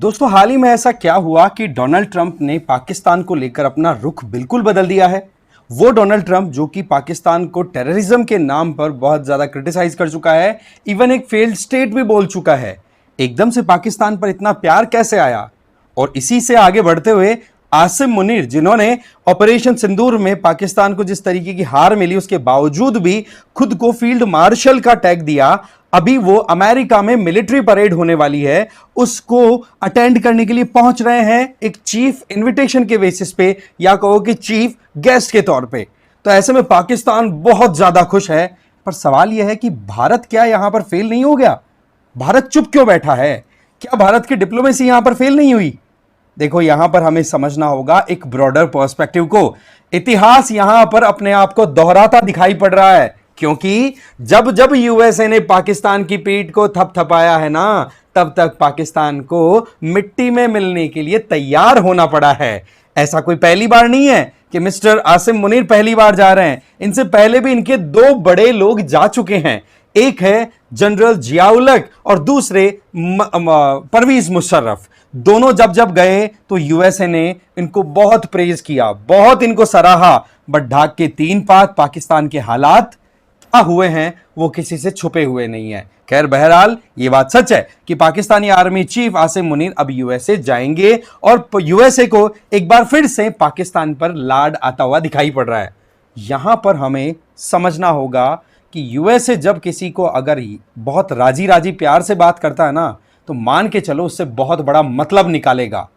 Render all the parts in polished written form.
दोस्तों हाल ही में ऐसा क्या हुआ कि डोनाल्ड ट्रंप ने पाकिस्तान को लेकर अपना रुख बिल्कुल बदल दिया है। वो डोनाल्ड ट्रंप जो कि पाकिस्तान को टेररिज्म के नाम पर बहुत ज्यादा क्रिटिसाइज कर चुका है, इवन एक फेल्ड स्टेट भी बोल चुका है, एकदम से पाकिस्तान पर इतना प्यार कैसे आया। और इसी से आगे बढ़ते हुए आसिम मुनीर, जिन्होंने ऑपरेशन सिंदूर में पाकिस्तान को जिस तरीके की हार मिली उसके बावजूद भी खुद को फील्ड मार्शल का टैग दिया, अभी वो अमेरिका में मिलिट्री परेड होने वाली है, उसको अटेंड करने के लिए पहुंच रहे हैं एक चीफ इनविटेशन के बेसिस पे, या कहो कि चीफ गेस्ट के तौर पे। तो ऐसे में पाकिस्तान बहुत ज्यादा खुश है। पर सवाल यह है कि भारत क्या यहां पर फेल नहीं हो गया? भारत चुप क्यों बैठा है? क्या भारत की डिप्लोमेसी यहां पर फेल नहीं हुई? देखो, यहां पर हमें समझना होगा एक ब्रॉडर पर्सपेक्टिव को। इतिहास यहां पर अपने आप को दोहराता दिखाई पड़ रहा है, क्योंकि जब जब यूएसए ने पाकिस्तान की पीठ को थपथपाया है ना, तब तक पाकिस्तान को मिट्टी में मिलने के लिए तैयार होना पड़ा है। ऐसा कोई पहली बार नहीं है कि मिस्टर आसिम मुनीर पहली बार जा रहे हैं। इनसे पहले भी इनके दो बड़े लोग जा चुके हैं। एक है जनरल जियाउल हक और दूसरे परवेज मुशर्रफ। दोनों जब जब गए तो यूएसए ने इनको बहुत प्रेज किया, बहुत इनको सराहा। बट ढाक के तीन पात पाकिस्तान के हालात क्या हुए हैं वो किसी से छुपे हुए नहीं है। खैर, बहरहाल ये बात सच है कि पाकिस्तानी आर्मी चीफ आसिम मुनीर अब यूएसए जाएंगे और यूएसए को एक बार फिर से पाकिस्तान पर लाड आता हुआ दिखाई पड़ रहा है। यहां पर हमें समझना होगा कि यूएसए जब किसी को अगर बहुत राजी राजी प्यार से बात करता है ना, तो मान के चलो उससे बहुत बड़ा मतलब निकालेगा।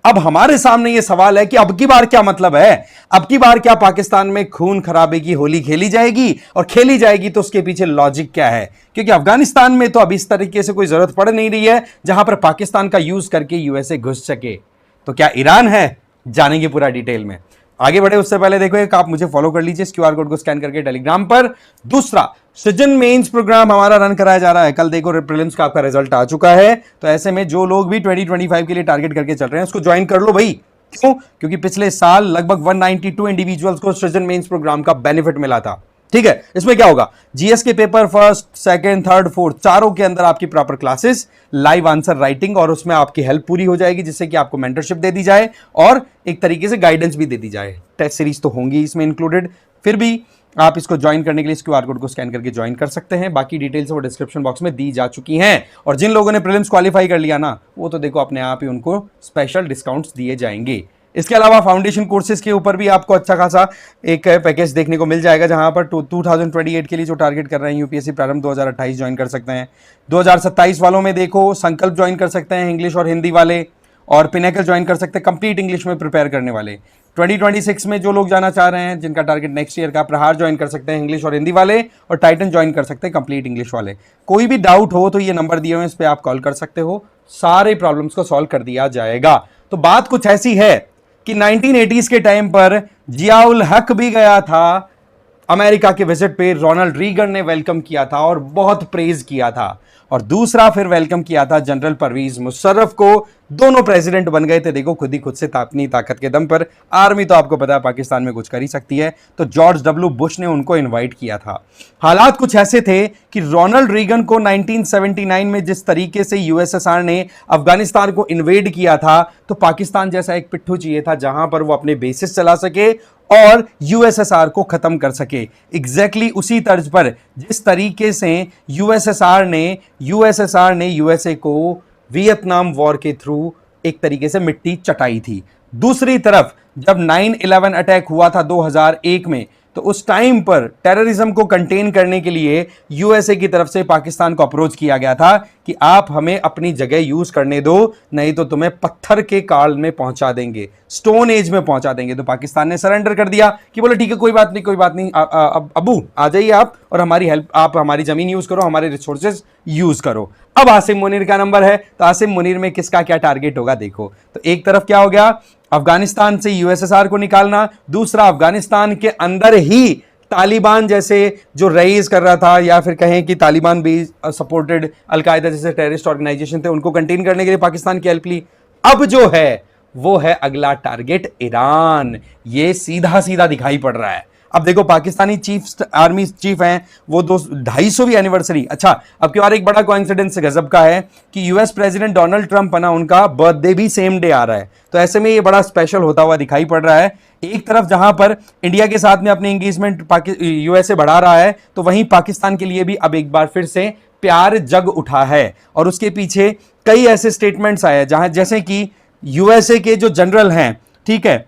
अब हमारे सामने यह सवाल है कि अब की बार क्या मतलब है? अब की बार क्या पाकिस्तान में खून खराबे की होली खेली जाएगी? और खेली जाएगी तो उसके पीछे लॉजिक क्या है? क्योंकि अफगानिस्तान में तो अब इस तरीके से कोई जरूरत पड़ नहीं रही है जहां पर पाकिस्तान का यूज करके यूएसए घुस सके। तो क्या ईरान है? जानेंगे पूरा डिटेल में। आगे बढ़े उससे पहले देखो, एक आप मुझे फॉलो कर लीजिए इस क्यूआर कोड को स्कैन करके टेलीग्राम पर। दूसरा, सृजन मेंस प्रोग्राम हमारा रन कराया जा रहा है। कल देखो प्रीलिम्स का आपका रिजल्ट आ चुका है, तो ऐसे में जो लोग भी 2025 के लिए टारगेट करके चल रहे हैं उसको ज्वाइन कर लो भाई। क्यों? क्योंकि पिछले साल लगभग 192 इंडिविजुअल्स को सृजन मेंस प्रोग्राम का बेनिफिट मिला था। ठीक है, इसमें क्या होगा? जीएस के paper first, second, third, fourth चारों के अंदर आपकी proper classes, live answer writing, और उसमें आपकी हेल्प पूरी हो जाएगी, जिससे कि आपको मेंटरशिप दे दी जाए और एक तरीके से गाइडेंस भी दे दी जाए। टेस्ट सीरीज तो होंगी इसमें इंक्लूडेड, फिर भी आप इसको ज्वाइन करने के लिए इस क्यूआर कोड को स्कैन करके ज्वाइन कर सकते हैं। बाकी डिटेल्स वो डिस्क्रिप्शन बॉक्स में दी जा चुकी हैं। और जिन लोगों ने प्रीलिम्स क्वालिफाई कर लिया ना, वो तो देखो अपने आप ही उनको स्पेशल डिस्काउंट्स दिए जाएंगे। इसके अलावा फाउंडेशन कोर्सेज के ऊपर भी आपको अच्छा खासा एक पैकेज देखने को मिल जाएगा, जहां पर 2028 के लिए जो टारगेट कर रहे हैं यूपीएससी प्रारंभ 2028 ज्वाइन कर सकते हैं। 2027 वालों में देखो संकल्प ज्वाइन कर सकते हैं इंग्लिश और हिंदी वाले, और पिनेकल ज्वाइन कर सकते हैं कंप्लीट इंग्लिश में प्रिपेयर करने वाले। 2026 में जो लोग जाना चाह रहे हैं, जिनका टारगेट नेक्स्ट ईयर का, प्रहार ज्वाइन कर सकते हैं इंग्लिश और हिंदी वाले, और टाइटन ज्वाइन कर सकते हैं कंप्लीट इंग्लिश वाले। कोई भी डाउट हो तो ये नंबर दिए हुए हैं, इस पर आप कॉल कर सकते हो, सारे प्रॉब्लम्स को सॉल्व कर दिया जाएगा। तो बात कुछ ऐसी है कि 1980s के टाइम पर जियाउल हक भी गया था अमेरिका के विजिट पे, रोनाल्ड रीगन ने वेलकम किया था और बहुत प्रेज किया था। और दूसरा फिर वेलकम किया था जनरल परवेज मुशर्रफ को। दोनों प्रेसिडेंट बन गए थे, देखो खुद ही खुद से अपनी ताकत के दम पर। आर्मी तो आपको पता है पाकिस्तान में कुछ कर ही सकती है, तो जॉर्ज डब्ल्यू बुश ने उनको इनवाइट किया था। हालात कुछ ऐसे थे कि रोनाल्ड रीगन को 1979 में जिस तरीके से यूएसएसआर ने अफगानिस्तान को इन्वेड किया था, तो पाकिस्तान जैसा एक पिट्ठू चाहिए था जहां पर वो अपने बेसिस चला सके और यूएसएसआर को खत्म कर सके। एग्जैक्टली उसी तर्ज पर जिस तरीके से यूएसएसआर ने यूएसए को वियतनाम वॉर के थ्रू एक तरीके से मिट्टी चटाई थी। दूसरी तरफ जब 9/11 अटैक हुआ था 2001 में, तो उस टाइम पर टेररिज्म को कंटेन करने के लिए यूएसए की तरफ से पाकिस्तान को अप्रोच किया गया था कि आप हमें अपनी जगह यूज करने दो, नहीं तो तुम्हें पत्थर के काल में पहुंचा देंगे, स्टोन एज में पहुंचा देंगे। तो पाकिस्तान ने सरेंडर कर दिया कि बोले ठीक है, कोई बात नहीं, अबू आ जाइए आप और हमारी हेल्प, आप हमारी जमीन यूज करो, हमारे रिसोर्सेज यूज करो। अब आसिम मुनीर का नंबर है, तो आसिम मुनीर में किसका क्या टारगेट होगा देखो। तो एक तरफ क्या हो गया, अफगानिस्तान से यूएसएसआर को निकालना, दूसरा अफगानिस्तान के अंदर ही तालिबान जैसे जो रईस कर रहा था, या फिर कहें कि तालिबान भी सपोर्टेड अलकायदा जैसे टेररिस्ट ऑर्गेनाइजेशन थे, उनको कंटेन करने के लिए पाकिस्तान की हेल्प ली। अब जो है वो है अगला टारगेट ईरान। ये सीधा सीधा दिखाई पड़ रहा है। अब देखो पाकिस्तानी चीफ आर्मी चीफ हैं वो 250वीं एनिवर्सरी। अच्छा, अब की बार एक बड़ा कोइंसिडेंस गजब का है कि यूएस प्रेसिडेंट डोनाल्ड ट्रंप है ना, उनका बर्थडे भी सेम डे आ रहा है। तो ऐसे में ये बड़ा स्पेशल होता हुआ दिखाई पड़ रहा है। एक तरफ जहां पर इंडिया के साथ में अपनी एंगेजमेंट यूएसए बढ़ा रहा है, तो वहीं पाकिस्तान के लिए भी अब एक बार फिर से प्यार जग उठा है। और उसके पीछे कई ऐसे स्टेटमेंट्स आए जहां जैसे कि यूएसए के जो जनरल हैं, ठीक है,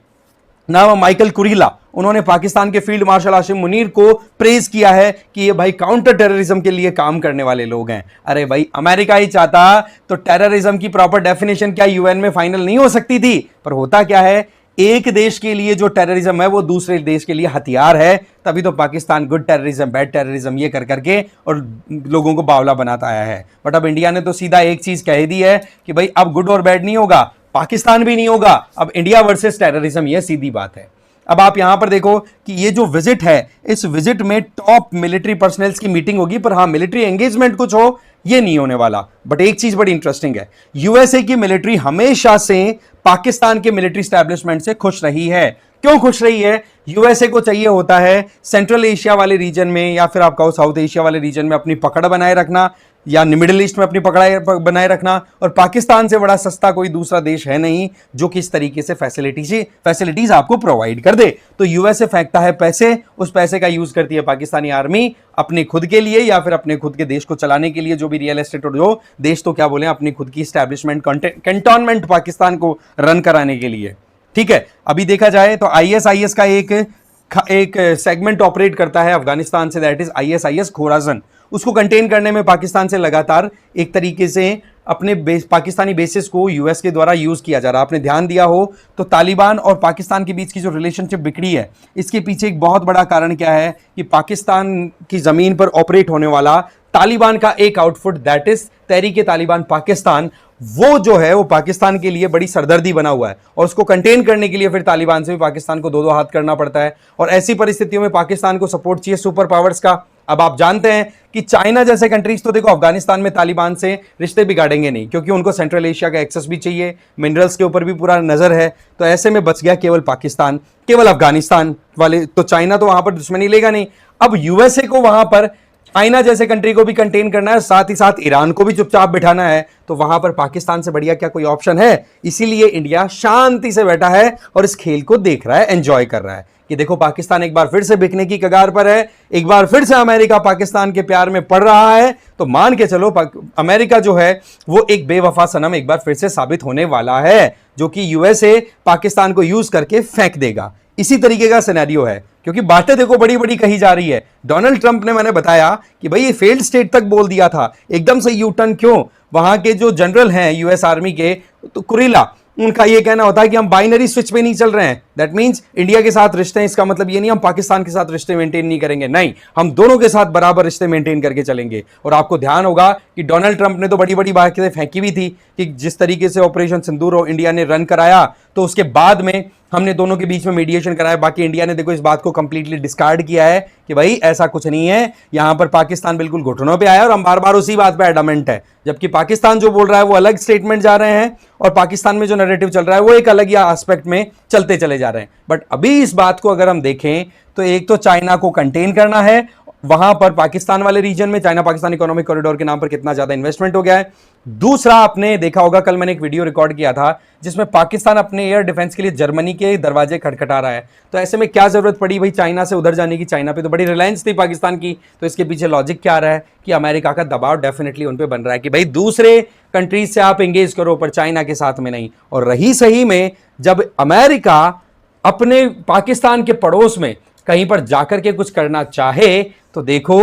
नाम है माइकल कुरीला, उन्होंने पाकिस्तान के फील्ड मार्शल आसिम मुनीर को प्रेज किया है कि ये भाई काउंटर टेररिज्म के लिए काम करने वाले लोग हैं। अरे भाई, अमेरिका ही चाहता तो टेररिज्म की प्रॉपर डेफिनेशन क्या यूएन में फाइनल नहीं हो सकती थी? पर होता क्या है, एक देश के लिए जो टेररिज्म है वो दूसरे देश के लिए हथियार है। तभी तो Pakistan good terrorism, bad terrorism ये कर करके और लोगों को बावला बनाता आया है। बट अब इंडिया ने तो सीधा एक चीज कह दी है कि भाई अब गुड और बैड नहीं होगा, पाकिस्तान भी नहीं होगा, अब इंडिया वर्सेस टेररिज्म, ये सीधी बात है। अब आप यहां पर देखो कि ये जो विजिट है, इस विजिट में टॉप मिलिट्री पर्सनल्स की मीटिंग होगी, पर हां मिलिट्री एंगेजमेंट कुछ हो ये नहीं होने वाला। बट एक चीज बड़ी इंटरेस्टिंग है, यूएसए की मिलिट्री हमेशा से पाकिस्तान के मिलिट्री स्टैब्लिशमेंट से खुश रही है। क्यों खुश रही है? यूएसए को चाहिए होता है सेंट्रल एशिया वाले रीजन में या फिर आप कहो साउथ एशिया वाले रीजन में अपनी पकड़ बनाए रखना, या मिडिल ईस्ट में अपनी पकड़ बनाए रखना। और पाकिस्तान से बड़ा सस्ता कोई दूसरा देश है नहीं जो कि इस तरीके से फैसिलिटीज आपको प्रोवाइड कर दे। तो यूएसए फेंकता है पैसे, उस पैसे का यूज करती है पाकिस्तानी आर्मी अपने खुद के लिए या फिर अपने खुद के देश को चलाने के लिए, जो भी रियल एस्टेट और जो देश तो क्या बोले अपनी खुद की स्टैब्लिशमेंट कैंटोनमेंट पाकिस्तान को रन कराने के लिए। ठीक है, अभी देखा जाए तो आईएसआईएस का एक सेगमेंट ऑपरेट करता है अफगानिस्तान से, दैट इज आईएसआईएस खोरासन। उसको कंटेन करने में पाकिस्तान से लगातार एक तरीके से अपने पाकिस्तानी बेसिस को यूएस के द्वारा यूज किया जा रहा है। आपने ध्यान दिया हो तो तालिबान और पाकिस्तान के बीच की जो रिलेशनशिप बिगड़ी है, इसके पीछे एक बहुत बड़ा कारण क्या है कि पाकिस्तान की जमीन पर ऑपरेट होने वाला तालिबान का एक आउटफुट, दैट इज तहरीक तालिबान पाकिस्तान, वो जो है वो पाकिस्तान के लिए बड़ी सरदर्दी बना हुआ है। और उसको कंटेन करने के लिए फिर तालिबान से भी पाकिस्तान को दो दो हाथ करना पड़ता है। और ऐसी परिस्थितियों में पाकिस्तान को सपोर्ट चाहिए सुपर पावर्स का। अब आप जानते हैं कि चाइना जैसे कंट्रीज तो देखो अफगानिस्तान में तालिबान से रिश्ते बिगाड़ेंगे नहीं, क्योंकि उनको सेंट्रल एशिया का एक्सेस भी चाहिए, मिनरल्स के ऊपर भी पूरा नजर है। तो ऐसे में बच गया केवल पाकिस्तान, केवल अफगानिस्तान वाले, तो चाइना तो वहां पर दुश्मनी लेगा नहीं। अब यूएसए को वहां पर चाइना जैसे कंट्री को भी कंटेन करना है, साथ ही साथ ईरान को भी चुपचाप बिठाना है, तो वहां पर पाकिस्तान से बढ़िया क्या कोई ऑप्शन है? इसीलिए इंडिया शांति से बैठा है और इस खेल को देख रहा है, एंजॉय कर रहा है कि देखो पाकिस्तान एक बार फिर से बिकने की कगार पर है, एक बार फिर से अमेरिका पाकिस्तान के प्यार में पड़ रहा है। तो मान के चलो अमेरिका जो है वो एक बेवफा सनम एक बार फिर से साबित होने वाला है, जो कि यूएसए पाकिस्तान को यूज करके फेंक देगा। इसी तरीके का सिनेरियो है, क्योंकि बातें देखो बड़ी बड़ी कही जा रही है। डोनाल्ड ट्रंप ने, मैंने बताया कि भाई ये फेल्ड स्टेट तक बोल दिया था, एकदम से यू टर्न क्यों? वहां के जो जनरल हैं यूएस आर्मी के, तो कुरीला, उनका ये कहना होता है कि हम बाइनरी स्विच पे नहीं चल रहे हैं। दैट मींस इंडिया के साथ रिश्ते हैं, इसका मतलब ये नहीं हम पाकिस्तान के साथ रिश्ते मेंटेन नहीं करेंगे, नहीं, हम दोनों के साथ बराबर रिश्ते मेंटेन करके चलेंगे। और आपको ध्यान होगा कि डोनाल्ड ट्रंप ने तो बड़ी बड़ी बातें फेंकी भी थी कि जिस तरीके से ऑपरेशन सिंदूर इंडिया ने रन कराया, तो उसके बाद में हमने दोनों के बीच में मीडिएशन कराया। बाकी इंडिया ने देखो इस बात को कंप्लीटली डिस्कार्ड किया है कि भाई ऐसा कुछ नहीं है, यहां पर पाकिस्तान बिल्कुल घुटनों पे आया और हम बार बार उसी बात पे एडमेंट है। जबकि पाकिस्तान जो बोल रहा है वो अलग स्टेटमेंट जा रहे हैं और पाकिस्तान में जो नैरेटिव चल रहा है वो एक अलग या एस्पेक्ट में चलते चले जा रहे हैं। बट अभी इस बात को अगर हम देखें तो एक तो चाइना को कंटेन करना है, वहां पर पाकिस्तान वाले रीजन में चाइना पाकिस्तान इकोनॉमिक कॉरिडोर के नाम पर कितना ज्यादा इन्वेस्टमेंट हो गया है। दूसरा, आपने देखा होगा कल मैंने एक वीडियो रिकॉर्ड किया था जिसमें पाकिस्तान अपने एयर डिफेंस के लिए जर्मनी के दरवाजे खटखटा रहा है। तो ऐसे में क्या जरूरत पड़ी भाई चाइना से उधर जाने की? चाइना पे तो बड़ी रिलायंस थी पाकिस्तान की। तो इसके पीछे लॉजिक क्या रहा है कि अमेरिका का दबाव डेफिनेटली उन पर बन रहा है कि भाई दूसरे कंट्रीज से आप एंगेज करो पर चाइना के साथ में नहीं। और रही सही में जब अमेरिका अपने पाकिस्तान के पड़ोस में कहीं पर जाकर के कुछ करना चाहे, तो देखो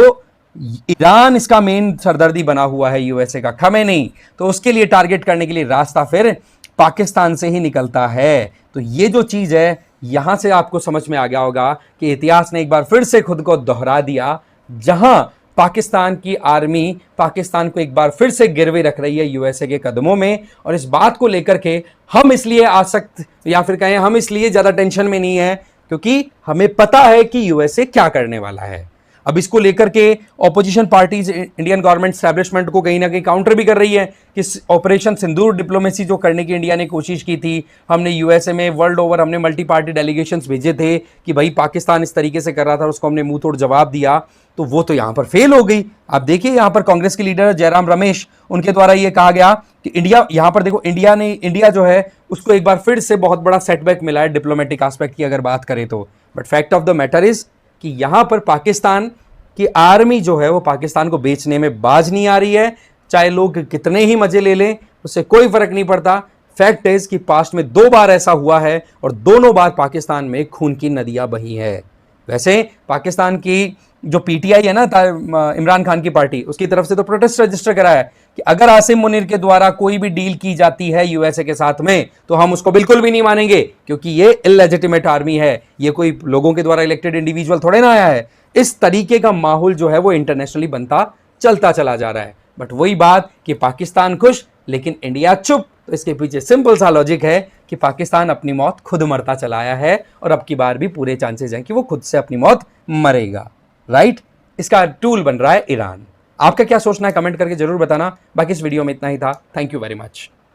ईरान इसका मेन सरदर्दी बना हुआ है यूएसए का, खमेनी, तो उसके लिए टारगेट करने के लिए रास्ता फिर पाकिस्तान से ही निकलता है। तो ये जो चीज है यहां से आपको समझ में आ गया होगा कि इतिहास ने एक बार फिर से खुद को दोहरा दिया, जहां पाकिस्तान की आर्मी पाकिस्तान को एक बार फिर से गिरवे रख रही है यूएसए के कदमों में। और इस बात को लेकर के हम इसलिए आसक्त या फिर कहें हम इसलिए ज्यादा टेंशन में नहीं है क्योंकि हमें पता है कि यूएसए क्या करने वाला है। अब इसको लेकर के opposition parties Indian government establishment को कहीं ना कहीं काउंटर भी कर रही है कि ऑपरेशन सिंदूर डिप्लोमेसी जो करने की इंडिया ने कोशिश की थी, हमने यूएसए में वर्ल्ड ओवर हमने मल्टी पार्टी डेलीगेशंस भेजे थे कि भाई पाकिस्तान इस तरीके से कर रहा था, उसको हमने मुंह तोड़ जवाब दिया, तो वो तो यहां पर फेल हो गई। आप देखिए यहां पर कांग्रेस के लीडर जयराम रमेश, उनके द्वारा ये कहा गया कि इंडिया, यहां पर देखो इंडिया जो है उसको एक बार फिर से बहुत बड़ा सेटबैक मिला है डिप्लोमेटिक एस्पेक्ट की अगर बात करें तो। But fact of the matter is कि यहां पर पाकिस्तान की आर्मी जो है वो पाकिस्तान को बेचने में बाज नहीं आ रही है, चाहे लोग कितने ही मजे ले लें उससे कोई फर्क नहीं पड़ता। फैक्ट इज कि पास्ट में 2 बार ऐसा हुआ है और दोनों बार पाकिस्तान में खून की नदियां बही है। वैसे पाकिस्तान की जो पीटीआई है ना, इमरान खान की पार्टी, उसकी तरफ से तो प्रोटेस्ट रजिस्टर करा है कि अगर आसिम मुनीर के द्वारा कोई भी डील की जाती है यूएसए के साथ में तो हम उसको बिल्कुल भी नहीं मानेंगे, क्योंकि ये इलेजिटिमेट आर्मी है, ये कोई लोगों के द्वारा इलेक्टेड इंडिविजुअल थोड़े ना आया है। इस तरीके का माहौल जो है वो इंटरनेशनली बनता चलता चला जा रहा है। बट वही बात कि पाकिस्तान खुश लेकिन इंडिया चुप, तो इसके पीछे सिंपल सा लॉजिक है कि पाकिस्तान अपनी मौत खुद मरता चला आया है और अब की बार भी पूरे चांसेस हैं कि वो खुद से अपनी मौत मरेगा। राइट, इसका टूल बन रहा है ईरान। आपका क्या सोचना है कमेंट करके जरूर बताना। बाकी इस वीडियो में इतना ही था। Thank you very much.